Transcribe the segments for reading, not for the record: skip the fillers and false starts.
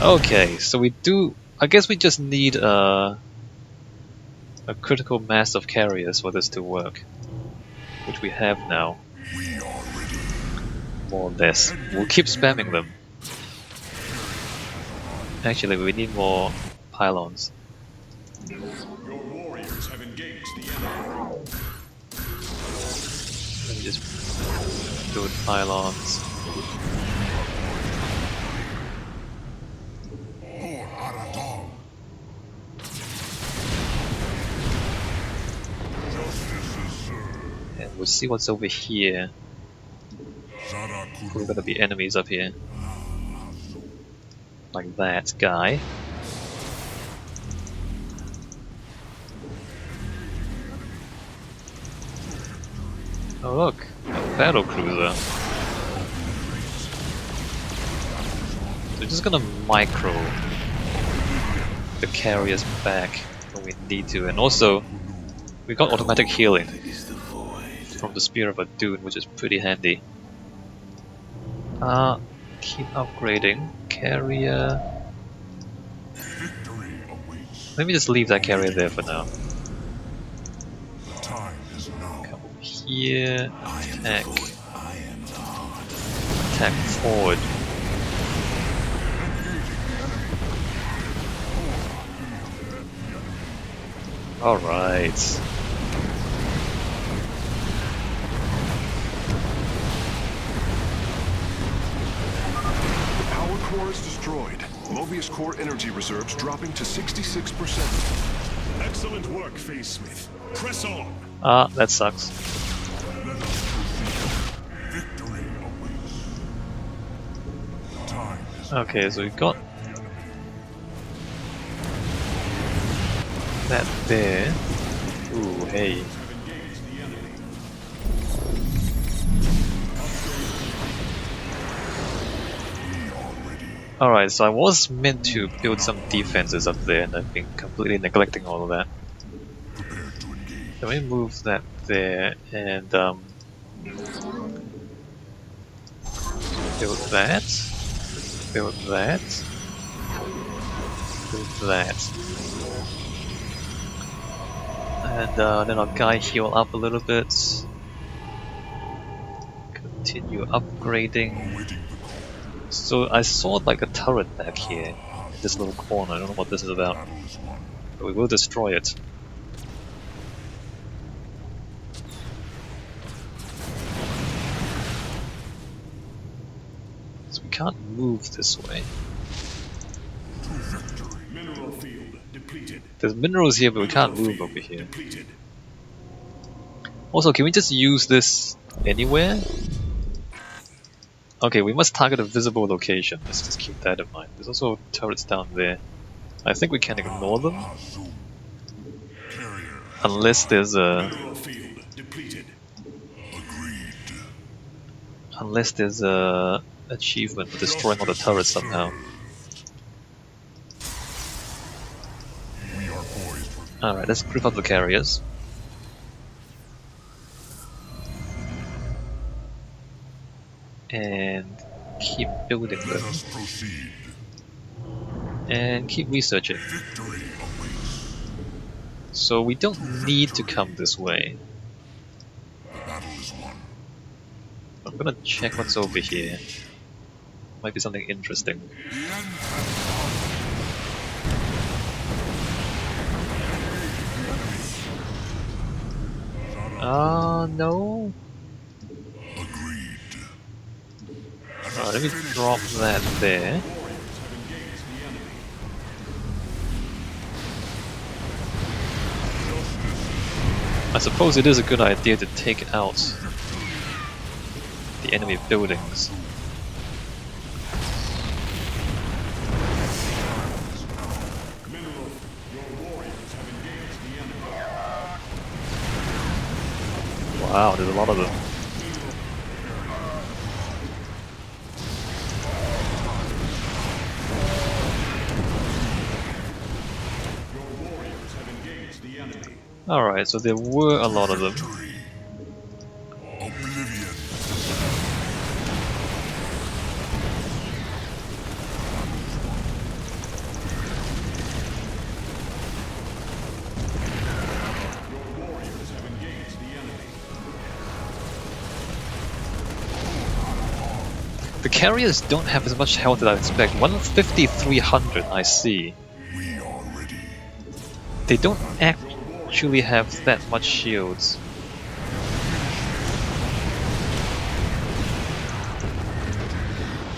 Okay, so we do. I guess we just need a critical mass of carriers for this to work, which we have now. We are ready. More or less. We'll keep spamming them. Actually, we need more pylons. Your warriors have engaged the enemy. Let me just build pylons. And we'll see what's over here. We're gonna be enemies up here. Like that guy. Oh look, a battle cruiser. We're just gonna micro the carriers back when we need to, and also we got automatic healing from the Spear of Adun, which is pretty handy. Keep upgrading. Carrier. Let me just leave that carrier there for now. Come here, attack. Attack forward. Alright. Power core is destroyed. Mobius core energy reserves dropping to 66%. Excellent work, Phase Smith. Press on. Ah, that sucks. Okay, so we got that there. Ooh, hey. Alright, so I was meant to build some defenses up there, and I've been completely neglecting all of that. Let me move that there, and build that, build that, build that. And then our guy heal up a little bit. Continue upgrading. So I saw like a turret back here in this little corner. I don't know what this is about, but we will destroy it. So we can't move this way. Mineral field depleted. There's minerals here, but we can't move over here. Also, can we just use this anywhere? Okay, we must target a visible location. Let's just keep that in mind. There's also turrets down there. I think we can ignore them. Unless there's a... Unless there's a achievement for destroying all the turrets somehow. Alright, let's group up the carriers. And keep building them. And keep researching. So we don't need to come this way. I'm gonna check what's over here. Might be something interesting. No. Let me drop that there. I suppose it is a good idea to take out the enemy buildings. Wow, there's a lot of them. Alright, so there were a lot of them. carriers don't have as much health as I expect. 150, 300, I see. We are ready. They don't actually have that much shields.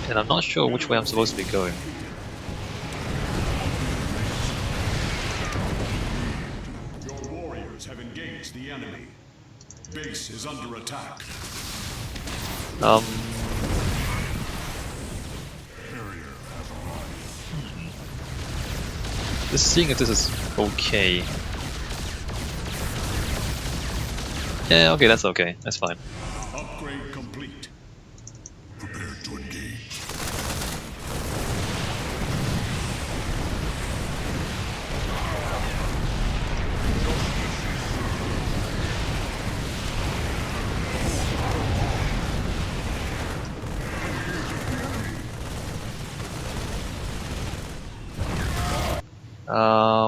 And I'm not sure which way I'm supposed to be going. Your warriors have engaged the enemy. Base is under attack. Just seeing if this is okay. Yeah, okay, that's okay. That's fine. Upgrade complete. Prepare to engage.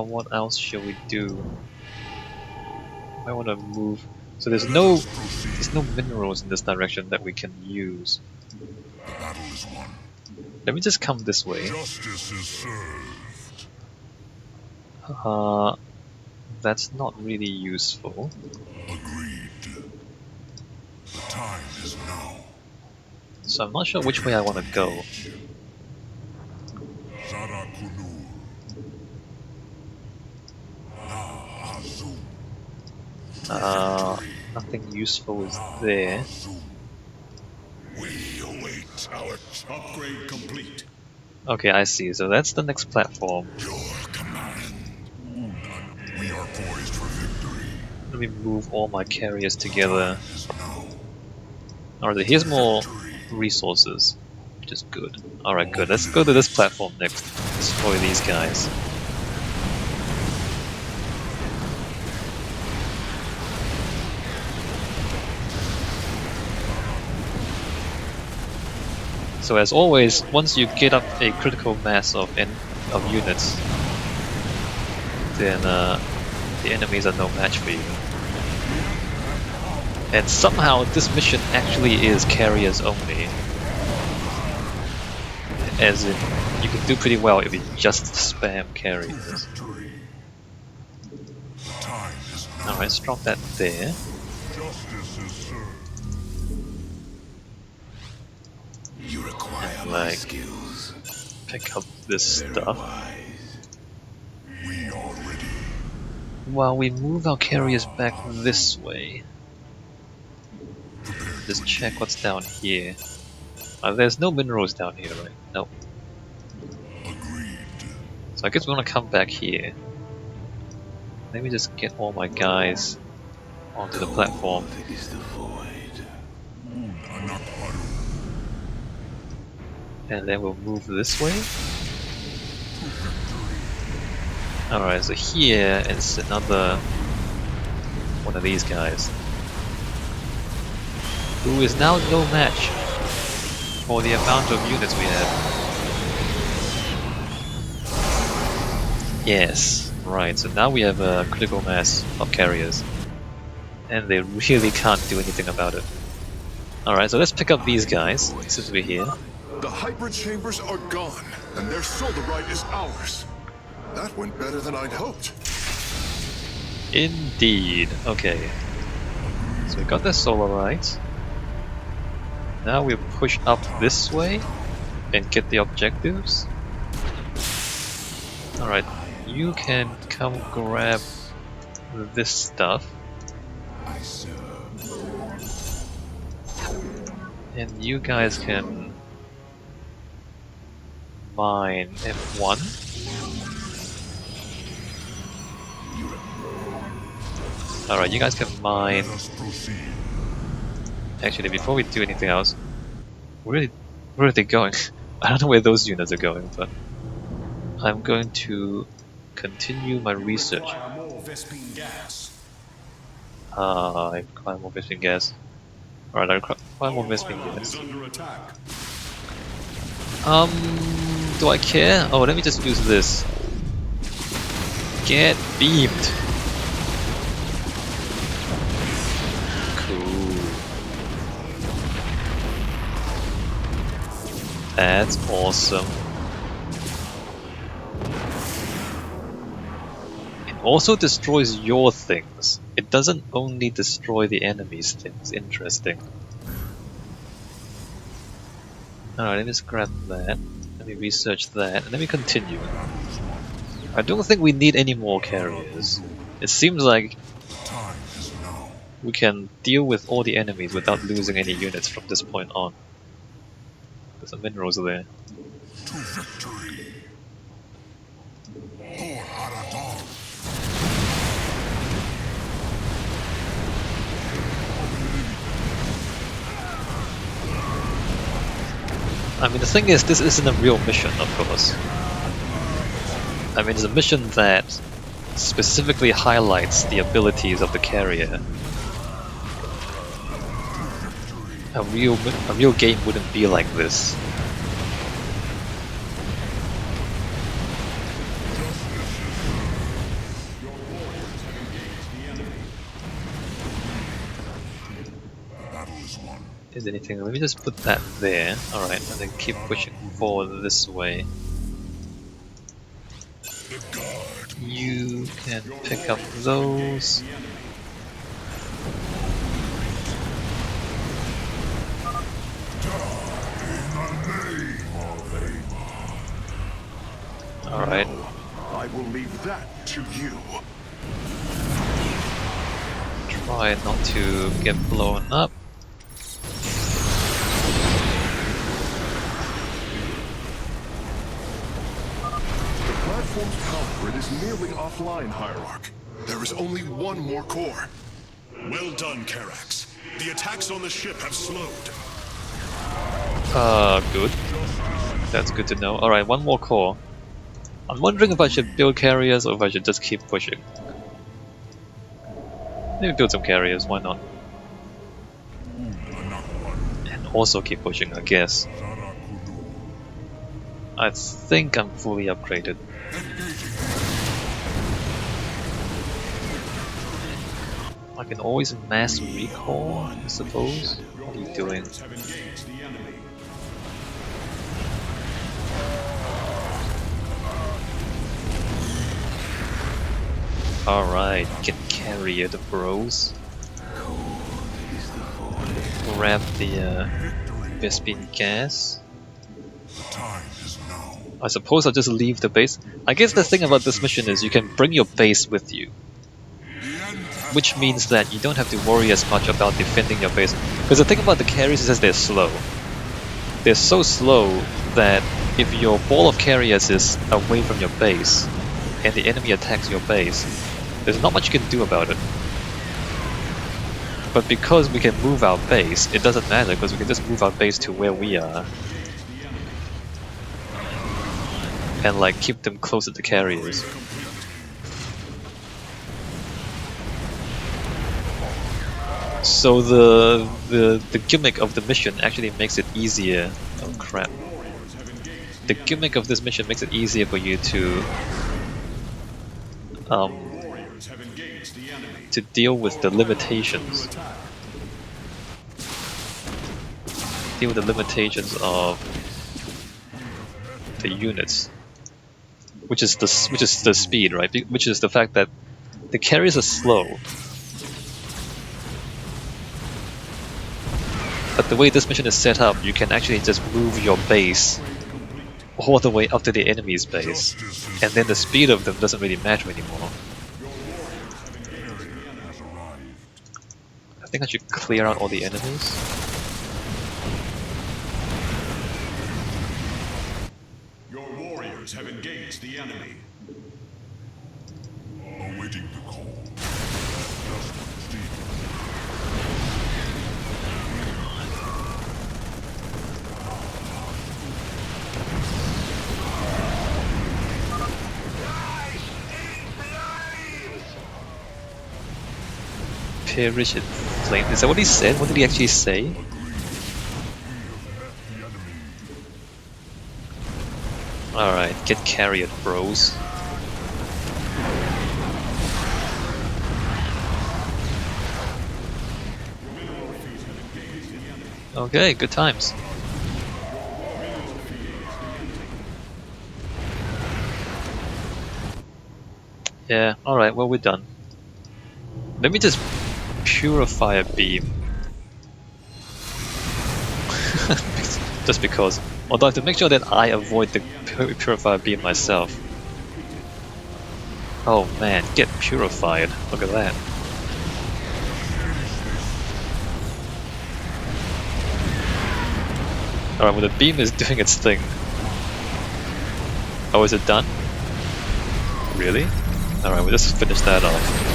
What else shall we do? I want to move. So there's no minerals in this direction that we can use. The battle is won. Let me just come this way. Justice is served. That's not really useful. Agreed. The time is now. So I'm not sure which way I want to go. Sarakunur. Nothing useful is there. We await our upgrade complete. Okay, I see. So that's the next platform. Your command. We are poised for victory. Let me move all my carriers together. Now. Alright, here's more resources, which is good. Alright, good. Let's go to this platform next. Destroy these guys. So as always, once you get up a critical mass of units, then the enemies are no match for you. And somehow this mission actually is carriers only. As in, you can do pretty well if you just spam carriers. Alright, let's drop that there. You require And, my like, skills. pick up this stuff. We are ready. While we move our carriers back this way. Just check what's down here. There's no minerals down here, right? Nope. Agreed. So I guess we're gonna come back here. Let me just get all my guys onto the platform. Is the void. And then we'll move this way. Alright, so here is another one of these guys. Who is now no match for the amount of units we have. Yes, right, so now we have a critical mass of carriers. And they really can't do anything about it. Alright, so let's pick up these guys, since we're here. The hybrid chambers are gone, and their solarite is ours. That went better than I'd hoped. Indeed. Okay. So we got the solarite. Now we push up this way and get the objectives. Alright, you can come grab this stuff. And you guys can mine F1. Alright, you guys can mine. Actually, before we do anything else, where are they going? I don't know where those units are going, but I'm going to continue my research. I require more Vespene gas. Alright, I require more Vespene gas. Do I care? Oh, let me just use this. Get beamed. Cool. That's awesome. It also destroys your things. It doesn't only destroy the enemy's things. Interesting. Alright, let me just grab that. Let me research that, and let me continue. I don't think we need any more carriers. It seems like we can deal with all the enemies without losing any units from this point on. There's some minerals there. To victory. I mean, the thing is, this isn't a real mission, of course. I mean, it's a mission that specifically highlights the abilities of the carrier. A real game wouldn't be like this. Is anything? Let me just put that there. Alright, and then keep pushing forward this way. You can pick up those. Alright. I will leave that to you. Try not to get blown up. The platform's power grid is nearly offline, Hierarch. There is only one more core. Well done, Karax. The attacks on the ship have slowed. Good. That's good to know. Alright, one more core. I'm wondering if I should build carriers or if I should just keep pushing. Maybe build some carriers, why not? And also keep pushing, I guess. I think I'm fully upgraded. I can always mass recall, I suppose. What are you doing? Alright, get carrier the bros. Grab the Vespine gas. I suppose I'll just leave the base. I guess the thing about this mission is you can bring your base with you. Which means that you don't have to worry as much about defending your base. Because the thing about the carriers is that they're slow. They're so slow that if your ball of carriers is away from your base and the enemy attacks your base, there's not much you can do about it. But because we can move our base, it doesn't matter because we can just move our base to where we are. And like keep them close to the carriers. So the gimmick of the mission actually makes it easier. Oh crap. The gimmick of this mission makes it easier for you to deal with the limitations. Deal with the limitations of the units. Which is the speed, right? Which is the fact that the carriers are slow. But the way this mission is set up, you can actually just move your base all the way up to the enemy's base, and then the speed of them doesn't really matter anymore. I think I should clear out all the enemies. Your warriors have engaged the enemy. Awaiting the call. Perish in flame. Is that what he said? What did he actually say? Alright, get carried, bros. Okay, good times. Yeah, alright, well, we're done. Let me just purify a beam. Just because. Although I have to make sure that I avoid the purifier beam myself. Oh man, get purified. Look at that. Alright, well the beam is doing its thing. Oh, is it done? Really? Alright, we'll just finish that off.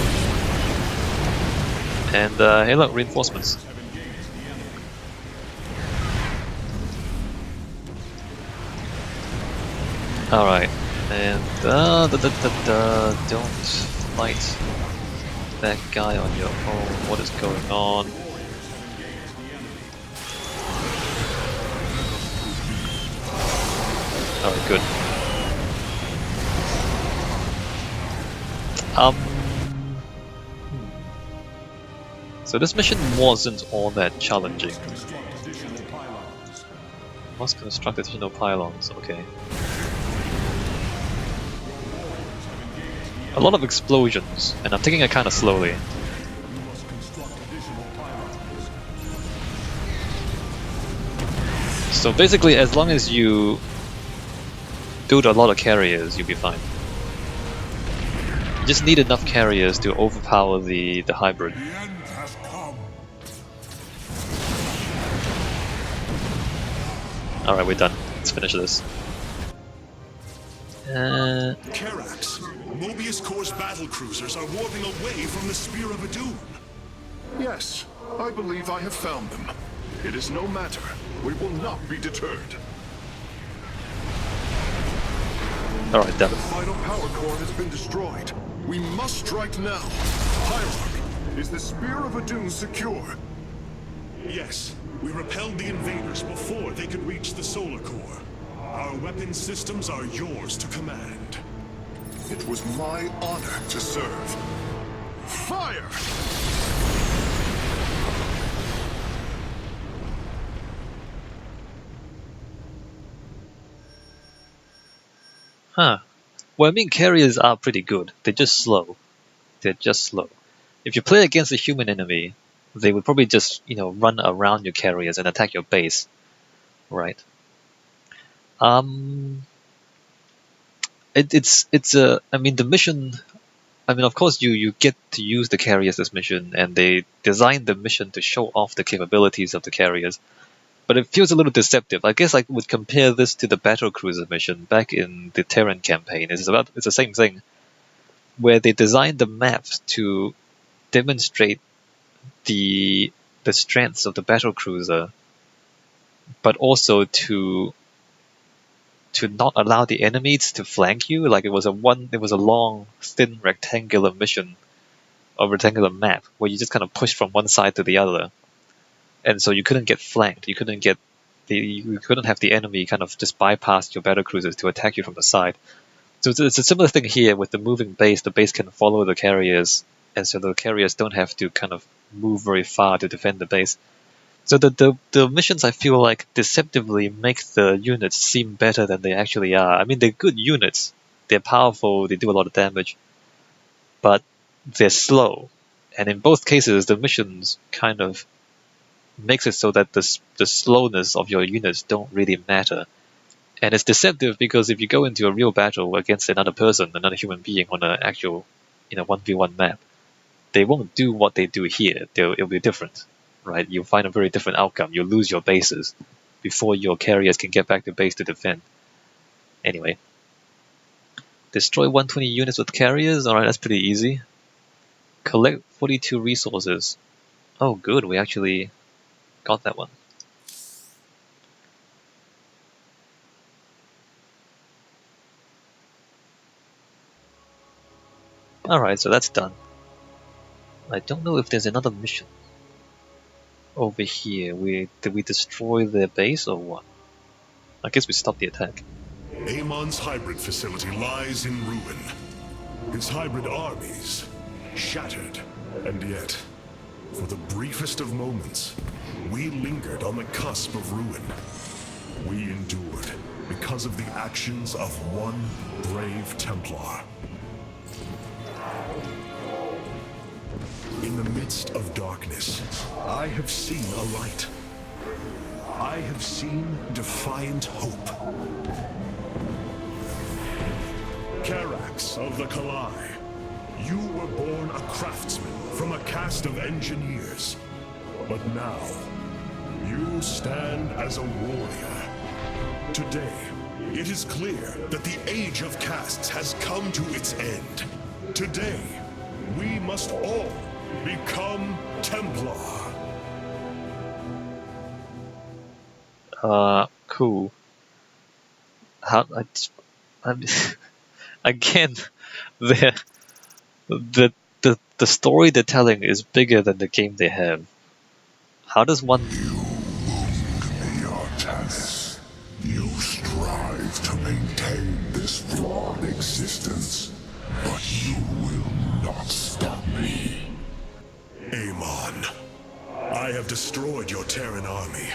And hey look, reinforcements. Alright, and don't fight that guy on your own. What is going on? Oh, good. So this mission wasn't all that challenging. Must construct additional pylons, okay. A lot of explosions, and I'm taking it kind of slowly. So basically, as long as you build a lot of carriers, you'll be fine. You just need enough carriers to overpower the hybrid. Alright, we're done. Let's finish this. Karax, Mobius Corps battle cruisers are warping away from the Spear of Adun. Yes, I believe I have found them. It is no matter. We will not be deterred. Alright, done. The final power core has been destroyed. We must strike now. Hierarch, is the Spear of Adun secure? Yes, we repelled the invaders before they could reach the Solar Core. Our weapon systems are yours to command. It was my honor to serve. Fire! Huh. Well, I mean, carriers are pretty good. They're just slow. They're just slow. If you play against a human enemy, they would probably just, run around your carriers and attack your base. Right? It's a, I mean, the mission, I mean, of course you get to use the carriers this mission, and they designed the mission to show off the capabilities of the carriers. But it feels a little deceptive. I guess I would compare this to the battle cruiser mission back in the Terran campaign. It's the same thing, where they designed the maps to demonstrate the strengths of the battle cruiser, but also to not allow the enemies to flank you. Like it was a long, thin rectangular mission, or rectangular map where you just kind of pushed from one side to the other, and so you couldn't get flanked. You couldn't have the enemy kind of just bypass your battle cruisers to attack you from the side. So it's a similar thing here with the moving base. The base can follow the carriers, and so the carriers don't have to kind of move very far to defend the base. So the missions, I feel like, deceptively make the units seem better than they actually are. I mean, they're good units. They're powerful, they do a lot of damage, but they're slow. And in both cases, the missions kind of makes it so that the slowness of your units don't really matter. And it's deceptive because if you go into a real battle against another person, another human being on an actual 1v1 map, they won't do what they do here. It'll be different, right? You'll find a very different outcome. You'll lose your bases before your carriers can get back to base to defend. Anyway, destroy 120 units with carriers. Alright, that's pretty easy. Collect 42 resources. Oh good, we actually got that one. Alright, so that's done. I don't know if there's another mission over here. Did we destroy their base or what? I guess we stopped the attack. Amon's hybrid facility lies in ruin. His hybrid armies shattered. And yet, for the briefest of moments, we lingered on the cusp of ruin. We endured because of the actions of one brave Templar. In the midst of darkness, I have seen a light. I have seen defiant hope. Carax of the Kalai, you were born a craftsman from a caste of engineers. But now, you stand as a warrior. Today, it is clear that the age of castes has come to its end. Today, we must all become Templar. Cool. How I again, the the story they're telling is bigger than the game they have. How does one? Heightens. You strive to maintain this flawed existence, but you will not stop me. Amon, I have destroyed your Terran army,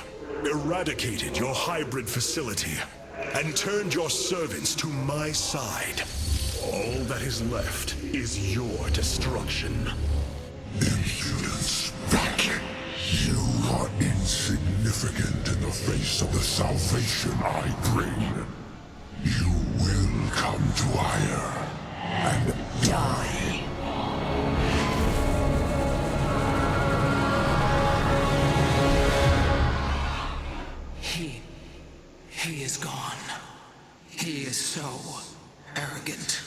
eradicated your hybrid facility, and turned your servants to my side. All that is left is your destruction. Impudence, Vac. You are insignificant in the face of the salvation I bring. You will come to Ire and die. He is gone. He is so arrogant.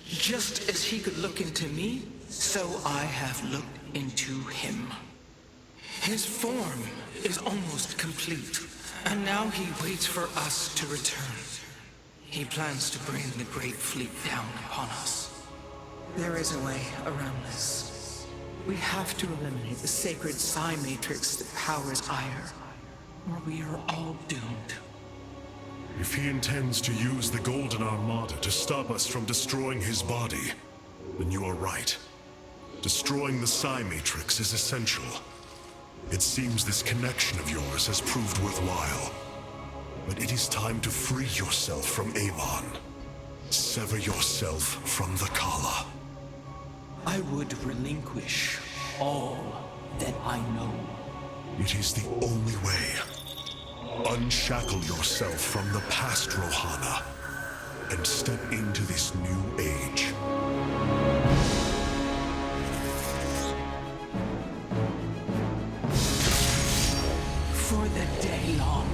Just as he could look into me, so I have looked into him. His form is almost complete, and now he waits for us to return. He plans to bring the Great Fleet down upon us. There is a way around this. We have to eliminate the sacred psi matrix that powers Ire, or we are all doomed. If he intends to use the Golden Armada to stop us from destroying his body, then you are right. Destroying the psi matrix is essential. It seems this connection of yours has proved worthwhile. But it is time to free yourself from Amon. Sever yourself from the Kala. I would relinquish all that I know. It is the only way. Unshackle yourself from the past, Rohana, and step into this new age. For the day long.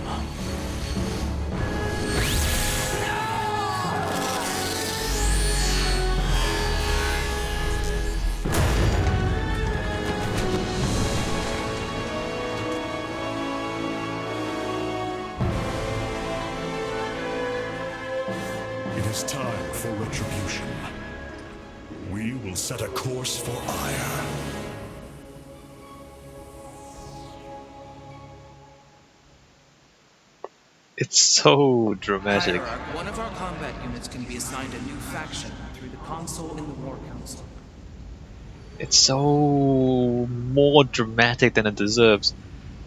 It is time for retribution. We will set a course for Ire. It's so dramatic. Hierarch, one of our combat units can be assigned a new faction through the console in the War Council. It's so more dramatic than it deserves.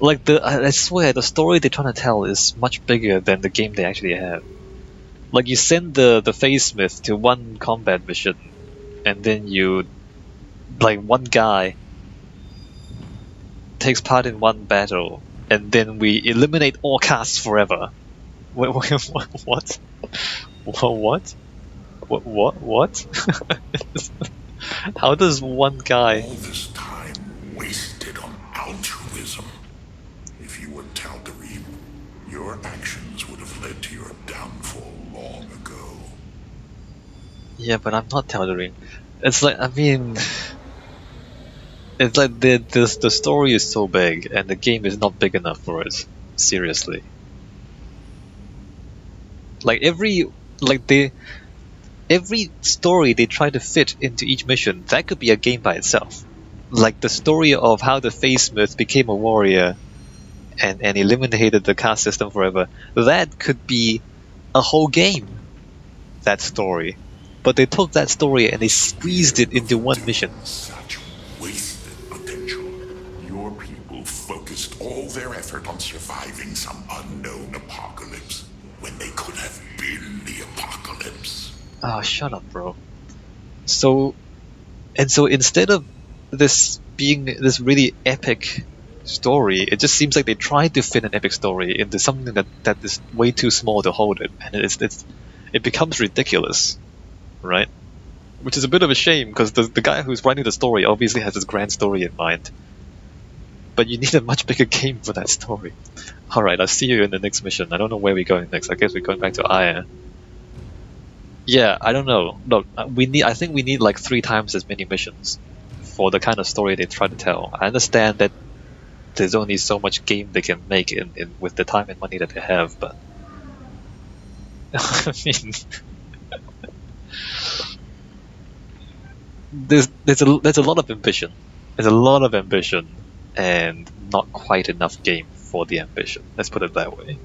Like I swear, the story they're trying to tell is much bigger than the game they actually have. Like you send the Phase Smith to one combat mission, and then you, like one guy, takes part in one battle, and then we eliminate all castes forever. What? What? What? How does one guy? All this time wasted on altruism. If you were Tal'Darim, your actions would have led to your downfall long ago. Yeah, but I'm not Tal'Darim. It's like, I mean, it's like the story is so big, and the game is not big enough for it. Seriously. Like every story they try to fit into each mission, that could be a game by itself. Like the story of how the Phase Smith became a warrior and eliminated the caste system forever, that could be a whole game, that story. But they took that story and they squeezed it into one mission. Such wasted potential. Your people focused all their effort on surviving some unknown apocalypse when they could have been the apocalypse. Ah, shut up, bro. So instead of this being this really epic story, it just seems like they tried to fit an epic story into something that is way too small to hold it, and it becomes ridiculous, right? Which is a bit of a shame because the guy who's writing the story obviously has this grand story in mind, but you need a much bigger game for that story. All right, I'll see you in the next mission. I don't know where we're going next. I guess we're going back to Aya. Yeah, I don't know. Look, I think we need like 3 times as many missions for the kind of story they try to tell. I understand that there's only so much game they can make in with the time and money that they have, but I mean, there's a lot of ambition. There's a lot of ambition and not quite enough game for the ambition. Let's put it that way.